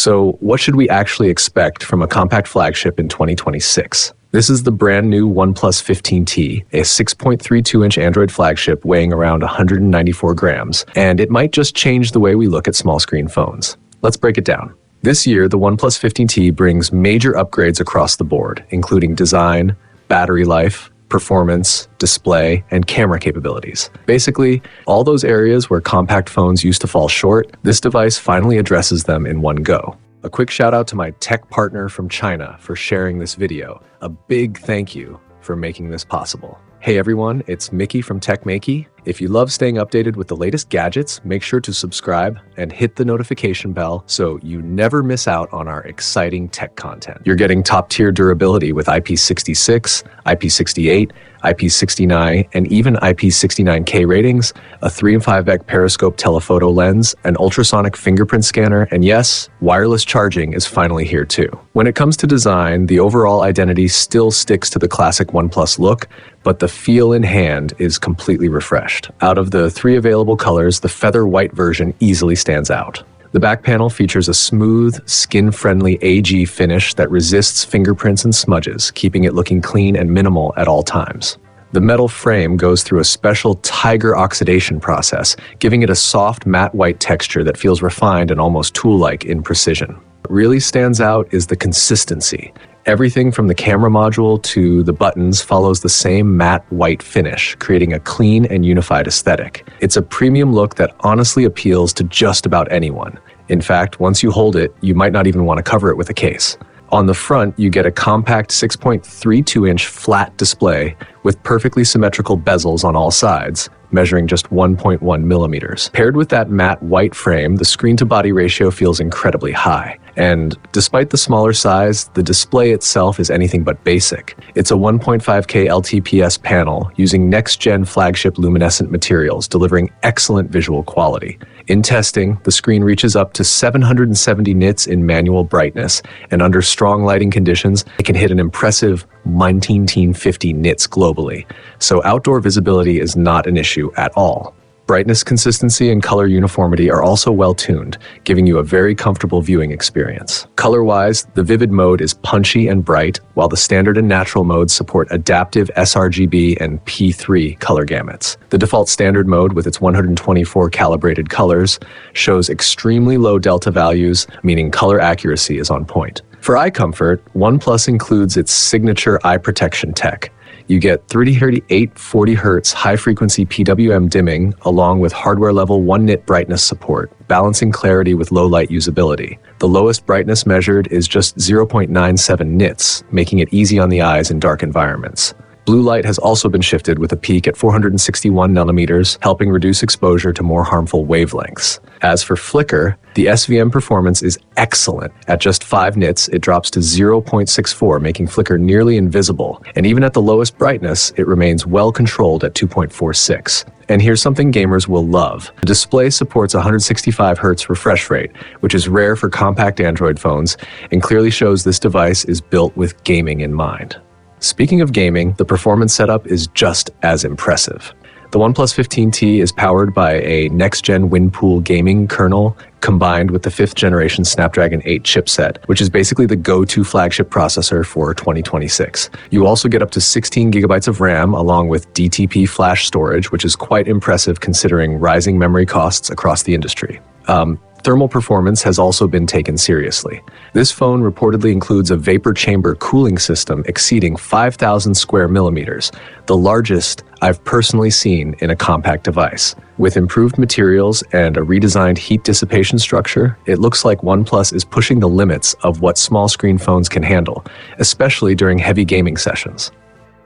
So what should we actually expect from a compact flagship in 2026? This is the brand new OnePlus 15T, a 6.32-inch Android flagship weighing around 194 grams, and it might just change the way we look at small screen phones. Let's break it down. This year, the OnePlus 15T brings major upgrades across the board, including design, battery life, performance, display, and camera capabilities. Basically, all those areas where compact phones used to fall short, this device finally addresses them in one go. A quick shout out to my tech partner from China for sharing this video. A big thank you for making this possible. Hey everyone, it's Maiky from techmaiky. If you love staying updated with the latest gadgets, make sure to subscribe and hit the notification bell so you never miss out on our exciting tech content. You're getting top-tier durability with IP66, IP68, IP69, and even IP69K ratings, a 3 and 5x periscope telephoto lens, an ultrasonic fingerprint scanner, and yes, wireless charging is finally here too. When it comes to design, the overall identity still sticks to the classic OnePlus look, but the feel in hand is completely refreshed. Out of the 3 available colors, the feather white version easily stands out. The back panel features a smooth, skin-friendly AG finish that resists fingerprints and smudges, keeping it looking clean and minimal at all times. The metal frame goes through a special tiger oxidation process, giving it a soft matte white texture that feels refined and almost tool-like in precision. What really stands out is the consistency. Everything from the camera module to the buttons follows the same matte white finish, creating a clean and unified aesthetic. It's a premium look that honestly appeals to just about anyone. In fact, once you hold it, you might not even want to cover it with a case. On the front, you get a compact 6.32-inch flat display with perfectly symmetrical bezels on all sides, measuring just 1.1 millimeters. Paired with that matte white frame, the screen-to-body ratio feels incredibly high. And despite the smaller size, the display itself is anything but basic. It's a 1.5K LTPS panel using next-gen flagship luminescent materials, delivering excellent visual quality. In testing, the screen reaches up to 770 nits in manual brightness, and under strong lighting conditions, it can hit an impressive 1950 nits globally. So outdoor visibility is not an issue at all. Brightness consistency and color uniformity are also well tuned, giving you a very comfortable viewing experience. Color-wise, the vivid mode is punchy and bright, while the standard and natural modes support adaptive sRGB and P3 color gamuts. The default standard mode, with its 124 calibrated colors, shows extremely low delta values, meaning color accuracy is on point. For eye comfort, OnePlus includes its signature eye protection tech. You get 3038 40Hz high-frequency PWM dimming, along with hardware-level 1-nit brightness support, balancing clarity with low-light usability. The lowest brightness measured is just 0.97 nits, making it easy on the eyes in dark environments. Blue light has also been shifted with a peak at 461 nanometers, helping reduce exposure to more harmful wavelengths. As for flicker, the SVM performance is excellent. At just 5 nits, it drops to 0.64, making flicker nearly invisible. And even at the lowest brightness, it remains well controlled at 2.46. And here's something gamers will love. The display supports 165 Hz refresh rate, which is rare for compact Android phones, and clearly shows this device is built with gaming in mind. Speaking of gaming, the performance setup is just as impressive. The OnePlus 15T is powered by a next-gen Winpool gaming kernel combined with the 5th generation Snapdragon 8 chipset, which is basically the go-to flagship processor for 2026. You also get up to 16 gigabytes of RAM along with DTP flash storage, which is quite impressive considering rising memory costs across the industry. Thermal performance has also been taken seriously. This phone reportedly includes a vapor chamber cooling system exceeding 5,000 square millimeters, the largest I've personally seen in a compact device. With improved materials and a redesigned heat dissipation structure, it looks like OnePlus is pushing the limits of what small screen phones can handle, especially during heavy gaming sessions.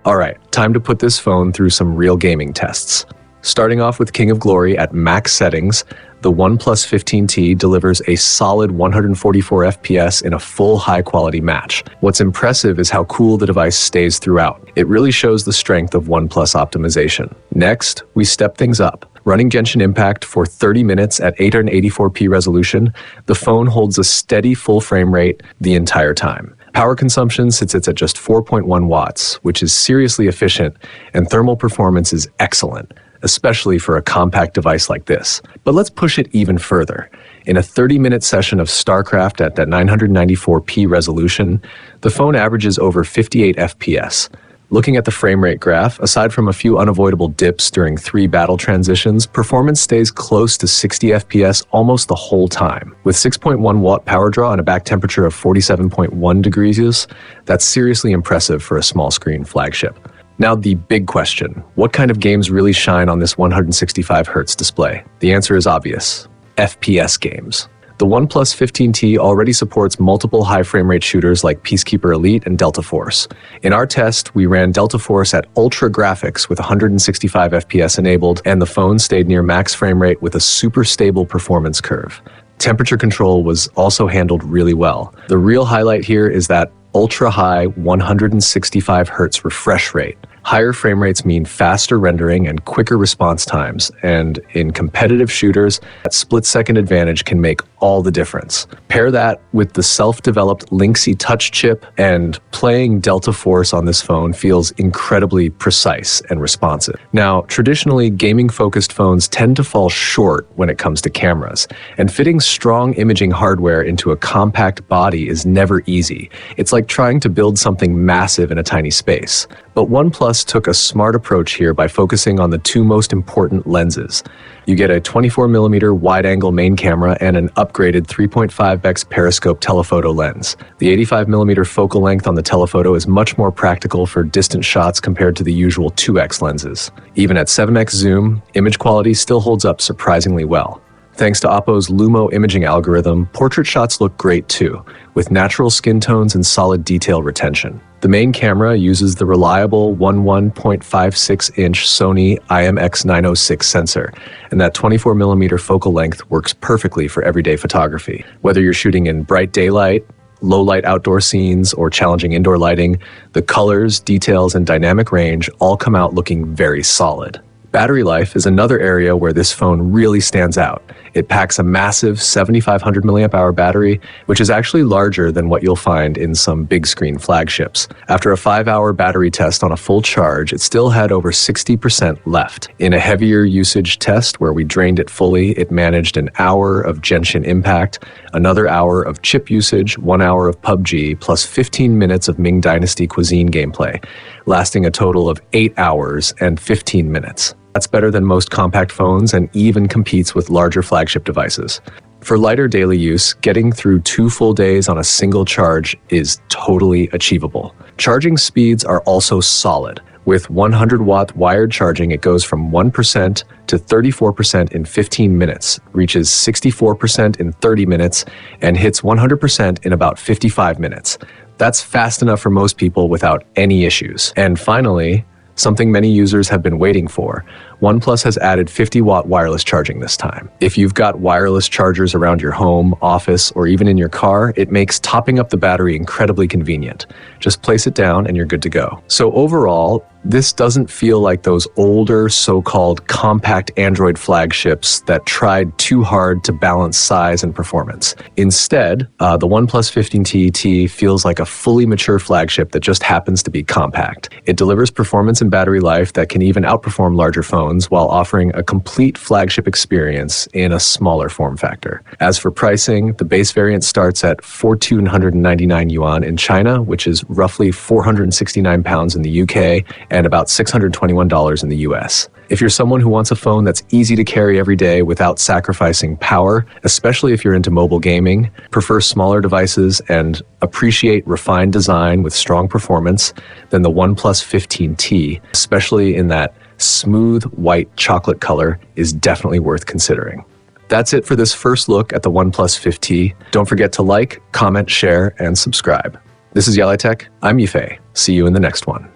Alright, time to put this phone through some real gaming tests. Starting off with King of Glory at max settings, the OnePlus 15T delivers a solid 144 FPS in a full high-quality match. What's impressive is how cool the device stays throughout. It really shows the strength of OnePlus optimization. Next, we step things up. Running Genshin Impact for 30 minutes at 884p resolution, the phone holds a steady full frame rate the entire time. Power consumption sits at just 4.1 watts, which is seriously efficient, and thermal performance is excellent, especially for a compact device like this. But let's push it even further. In a 30-minute session of StarCraft at that 994p resolution, the phone averages over 58 FPS. Looking at the frame rate graph, aside from a few unavoidable dips during 3 battle transitions, performance stays close to 60 FPS almost the whole time. With 6.1 watt power draw and a back temperature of 47.1 degrees, that's seriously impressive for a small screen flagship. Now the big question, what kind of games really shine on this 165Hz display? The answer is obvious, FPS games. The OnePlus 15T already supports multiple high frame rate shooters like Peacekeeper Elite and Delta Force. In our test, we ran Delta Force at ultra graphics with 165 FPS enabled, and the phone stayed near max frame rate with a super stable performance curve. Temperature control was also handled really well. The real highlight here is that ultra-high 165Hz refresh rate. Higher frame rates mean faster rendering and quicker response times, and in competitive shooters, that split-second advantage can make all the difference. Pair that with the self-developed Lingxi touch chip, and playing Delta Force on this phone feels incredibly precise and responsive. Now, traditionally, gaming-focused phones tend to fall short when it comes to cameras, and fitting strong imaging hardware into a compact body is never easy. It's like trying to build something massive in a tiny space. But OnePlus took a smart approach here by focusing on the 2 most important lenses. You get a 24mm wide-angle main camera and an upgraded 3.5x periscope telephoto lens. The 85mm focal length on the telephoto is much more practical for distant shots compared to the usual 2x lenses. Even at 7x zoom, image quality still holds up surprisingly well. Thanks to Oppo's Lumo imaging algorithm, portrait shots look great too, with natural skin tones and solid detail retention. The main camera uses the reliable 11.56-inch Sony IMX906 sensor, and that 24mm focal length works perfectly for everyday photography. Whether you're shooting in bright daylight, low-light outdoor scenes, or challenging indoor lighting, the colors, details, and dynamic range all come out looking very solid. Battery life is another area where this phone really stands out. It packs a massive 7,500 mAh battery, which is actually larger than what you'll find in some big screen flagships. After a 5-hour battery test on a full charge, it still had over 60% left. In a heavier usage test where we drained it fully, it managed an hour of Genshin impact, another hour of chip usage, 1 hour of PUBG, plus 15 minutes of Ming Dynasty cuisine gameplay, lasting a total of 8 hours and 15 minutes. That's better than most compact phones and even competes with larger flagship devices. For lighter daily use, getting through 2 full days on a single charge is totally achievable. Charging speeds are also solid. With 100-watt wired charging, it goes from 1% to 34% in 15 minutes, reaches 64% in 30 minutes, and hits 100% in about 55 minutes. That's fast enough for most people without any issues. And finally, something many users have been waiting for, OnePlus has added 50-watt wireless charging this time. If you've got wireless chargers around your home, office, or even in your car, it makes topping up the battery incredibly convenient. Just place it down and you're good to go. So overall, this doesn't feel like those older so-called compact Android flagships that tried too hard to balance size and performance. Instead, the OnePlus 15T feels like a fully mature flagship that just happens to be compact. It delivers performance and battery life that can even outperform larger phones while offering a complete flagship experience in a smaller form factor. As for pricing, the base variant starts at 1,499 yuan in China, which is roughly 469 pounds in the UK, and about $621 in the US. If you're someone who wants a phone that's easy to carry every day without sacrificing power, especially if you're into mobile gaming, prefer smaller devices, and appreciate refined design with strong performance, then the OnePlus 15T, especially in that smooth white chocolate color, is definitely worth considering. That's it for this first look at the OnePlus 15T. Don't forget to like, comment, share, and subscribe. This is Yellow Tech. I'm Yifei. See you in the next one.